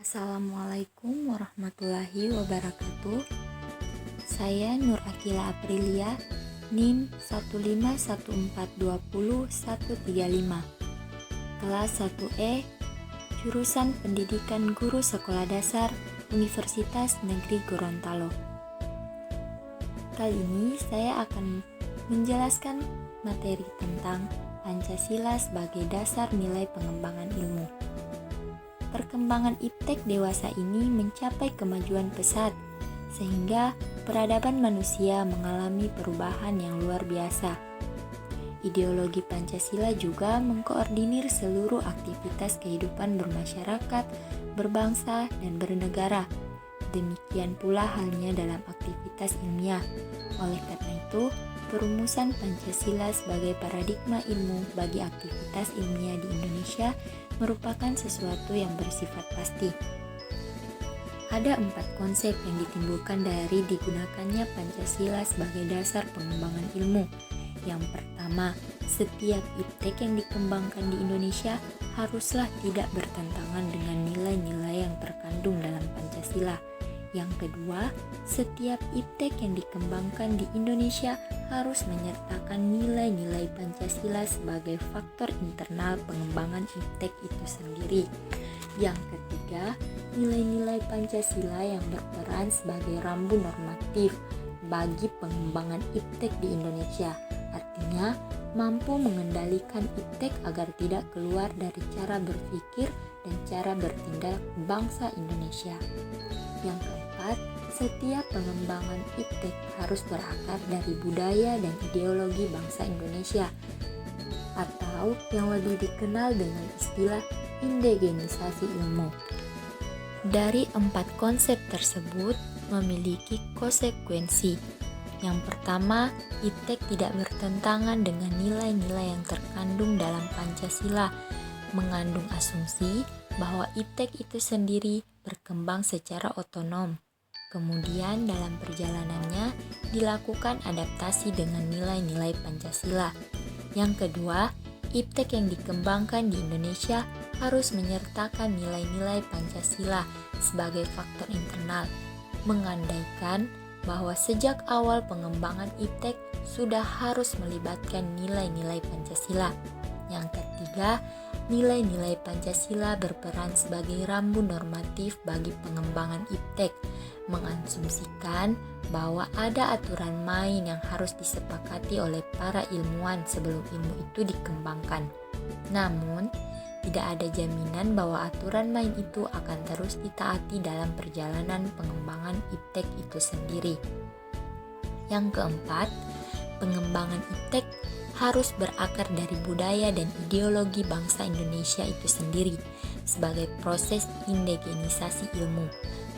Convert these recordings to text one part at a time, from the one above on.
Assalamualaikum warahmatullahi wabarakatuh. Saya Nur Akila Aprilia, NIM 151420135, kelas 1E, jurusan Pendidikan Guru Sekolah Dasar Universitas Negeri Gorontalo. Kali ini saya akan menjelaskan materi tentang Pancasila sebagai dasar nilai pengembangan ilmu. Perkembangan iptek dewasa ini mencapai kemajuan pesat, sehingga peradaban manusia mengalami perubahan yang luar biasa. Ideologi Pancasila juga mengkoordinir seluruh aktivitas kehidupan bermasyarakat, berbangsa, dan bernegara. Demikian pula halnya dalam aktivitas ilmiah. Oleh karena itu, perumusan Pancasila sebagai paradigma ilmu bagi aktivitas ilmiah di Indonesia merupakan sesuatu yang bersifat pasti. Ada 4 konsep yang ditimbulkan dari digunakannya Pancasila sebagai dasar pengembangan ilmu. Yang pertama, setiap iptek yang dikembangkan di Indonesia haruslah tidak bertentangan dengan nilai-nilai yang terkandung dalam Pancasila. Yang kedua, setiap iptek yang dikembangkan di Indonesia harus menyertakan nilai-nilai Pancasila sebagai faktor internal pengembangan iptek itu sendiri. Yang ketiga, nilai-nilai Pancasila yang berperan sebagai rambu normatif bagi pengembangan iptek di Indonesia. Artinya, mampu mengendalikan iptek agar tidak keluar dari cara berpikir dan cara bertindak bangsa Indonesia. Yang keempat, setiap pengembangan iptek harus berakar dari budaya dan ideologi bangsa Indonesia, atau yang lebih dikenal dengan istilah indigenisasi ilmu. Dari 4 konsep tersebut memiliki konsekuensi. Yang pertama, iptek tidak bertentangan dengan nilai-nilai yang terkandung dalam Pancasila, mengandung asumsi bahwa iptek itu sendiri berkembang secara otonom. Kemudian dalam perjalanannya dilakukan adaptasi dengan nilai-nilai Pancasila. Yang kedua, iptek yang dikembangkan di Indonesia harus menyertakan nilai-nilai Pancasila sebagai faktor internal, mengandaikan bahwa sejak awal pengembangan iptek sudah harus melibatkan nilai-nilai Pancasila. Yang ketiga, nilai-nilai Pancasila berperan sebagai rambu normatif bagi pengembangan iptek, mengasumsikan bahwa ada aturan main yang harus disepakati oleh para ilmuwan sebelum ilmu itu dikembangkan. Namun, tidak ada jaminan bahwa aturan main itu akan terus ditaati dalam perjalanan pengembangan iptek itu sendiri. Yang keempat, pengembangan iptek harus berakar dari budaya dan ideologi bangsa Indonesia itu sendiri sebagai proses indigenisasi ilmu,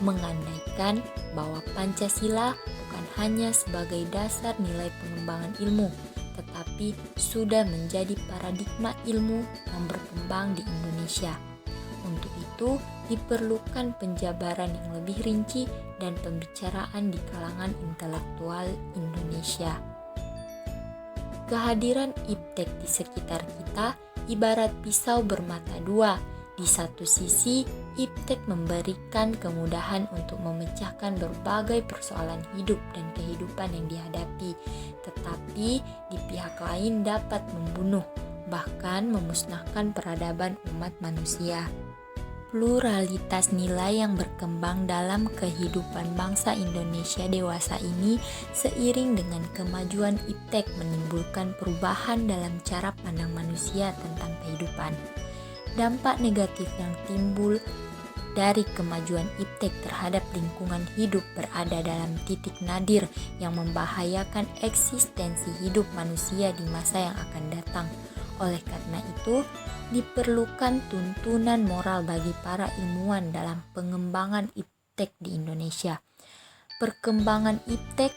mengandaikan bahwa Pancasila bukan hanya sebagai dasar nilai pengembangan ilmu, tetapi sudah menjadi paradigma ilmu yang berkembang di Indonesia. Untuk itu, diperlukan penjabaran yang lebih rinci dan pembicaraan di kalangan intelektual Indonesia. Kehadiran iptek di sekitar kita ibarat pisau bermata dua. Di satu sisi, iptek memberikan kemudahan untuk memecahkan berbagai persoalan hidup dan kehidupan yang dihadapi, tetapi di pihak lain dapat membunuh, bahkan memusnahkan peradaban umat manusia. Pluralitas nilai yang berkembang dalam kehidupan bangsa Indonesia dewasa ini seiring dengan kemajuan iptek menimbulkan perubahan dalam cara pandang manusia tentang kehidupan. Dampak negatif yang timbul dari kemajuan iptek terhadap lingkungan hidup berada dalam titik nadir yang membahayakan eksistensi hidup manusia di masa yang akan datang. Oleh karena itu, diperlukan tuntunan moral bagi para ilmuwan dalam pengembangan iptek di Indonesia. Perkembangan iptek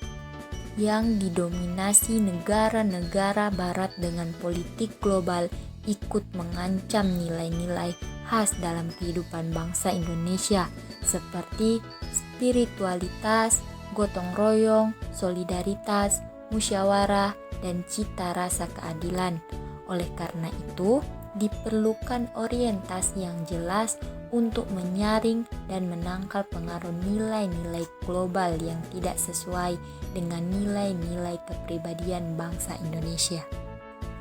yang didominasi negara-negara barat dengan politik global ikut mengancam nilai-nilai khas dalam kehidupan bangsa Indonesia seperti spiritualitas, gotong royong, solidaritas, musyawarah, dan cita rasa keadilan. Oleh karena itu, diperlukan orientasi yang jelas untuk menyaring dan menangkal pengaruh nilai-nilai global yang tidak sesuai dengan nilai-nilai kepribadian bangsa Indonesia.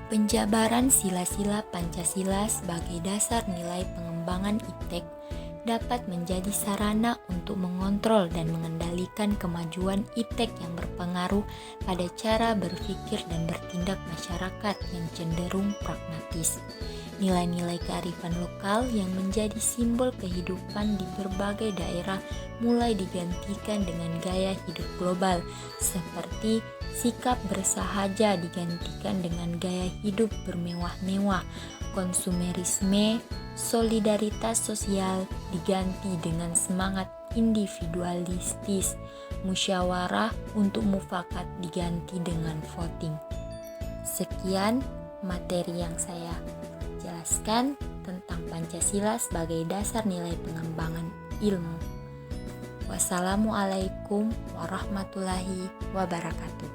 Penjabaran sila-sila Pancasila sebagai dasar nilai pengembangan IPTEK dapat menjadi sarana untuk mengontrol dan mengendalikan kemajuan IPTEK yang berpengaruh pada cara berpikir dan bertindak masyarakat yang cenderung pragmatis. Nilai-nilai kearifan lokal yang menjadi simbol kehidupan di berbagai daerah mulai digantikan dengan gaya hidup global, seperti sikap bersahaja digantikan dengan gaya hidup bermewah-mewah, konsumerisme, solidaritas sosial diganti dengan semangat individualistis, musyawarah untuk mufakat diganti dengan voting. Sekian materi yang saya jelaskan tentang Pancasila sebagai dasar nilai pengembangan ilmu. Wassalamualaikum warahmatullahi wabarakatuh.